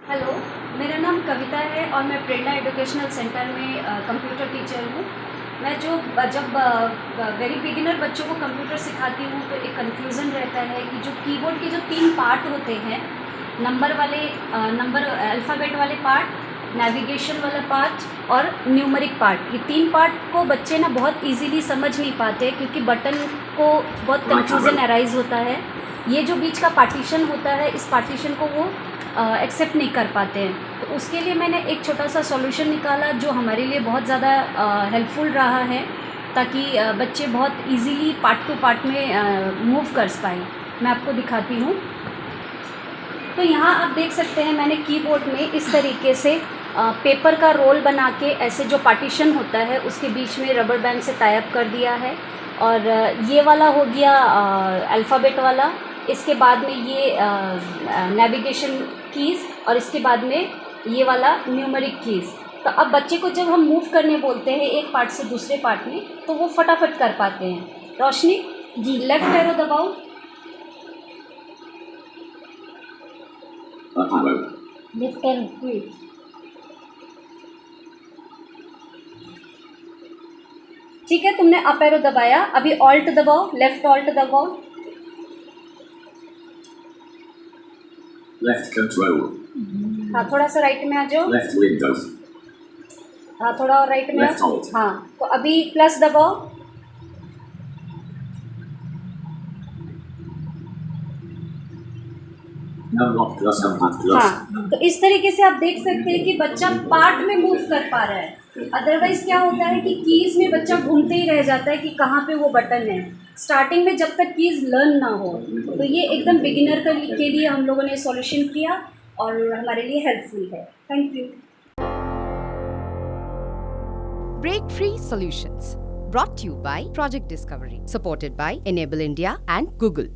Hello, मेरा नाम कविता है और मैं प्रेरणा एजुकेशनल सेंटर में कंप्यूटर टीचर हूँ। मैं जब वेरी बिगिनर बच्चों को कंप्यूटर सिखाती हूँ तो एक कन्फ्यूज़न रहता है कि जो कीबोर्ड के जो 3 पार्ट होते हैं, नंबर अल्फ़ाबेट वाले पार्ट, नेविगेशन वाला पार्ट और न्यूमेरिक पार्ट, ये 3 पार्ट को बच्चे ना बहुत ईज़िली समझ नहीं पाते क्योंकि बटन को बहुत कन्फ्यूज़न अराइज़ होता है। ये जो बीच का पार्टीशन होता है, इस पार्टीशन को वो एक्सेप्ट नहीं कर पाते हैं। तो उसके लिए मैंने एक छोटा सा सॉल्यूशन निकाला जो हमारे लिए बहुत ज़्यादा हेल्पफुल रहा है, ताकि बच्चे बहुत इजीली पार्ट टू पार्ट में मूव कर पाएँ। मैं आपको दिखाती हूँ। तो यहाँ आप देख सकते हैं मैंने कीबोर्ड में इस तरीके से पेपर का रोल बना के ऐसे जो पार्टीशन होता है उसके बीच में रबर बैंड से टाई अप कर दिया है। और ये वाला हो गया अल्फ़ाबेट वाला, इसके बाद में ये नेविगेशन कीज़ और इसके बाद में ये वाला न्यूमेरिक कीज़। तो अब बच्चे को जब हम मूव करने बोलते हैं एक पार्ट से दूसरे पार्ट में तो वो फटाफट कर पाते हैं। रोशनी जी, लेफ़्ट एरो दबाओ। Left arrow. ठीक है, तुमने अप एरो दबाया, अभी ऑल्ट दबाओ, लेफ़्ट ऑल्ट दबाओ। Left control. हाँ, थोड़ा सा राइट में आ जाओ। Left windows. हाँ, थोड़ा और राइट में Left आओ। alt. हाँ, तो अभी प्लस दबाओ। No lock plus unlock plus. हाँ, तो इस तरीके से आप देख सकते हैं कि बच्चा पार्ट में मूव कर पा रहा है। अदरवाइज क्या होता है कि कीज़ में बच्चा घूमते ही रह जाता है कि कहाँ पे वो बटन है। स्टार्टिंग में जब तक कीज़ लर्न ना हो, तो ये एकदम बिगिनर के लिए हम लोगों ने सॉल्यूशन किया और हमारे लिए हेल्पफुल है। Thank you. Break Free Solutions, brought to you by Project Discovery, supported by Enable India and Google.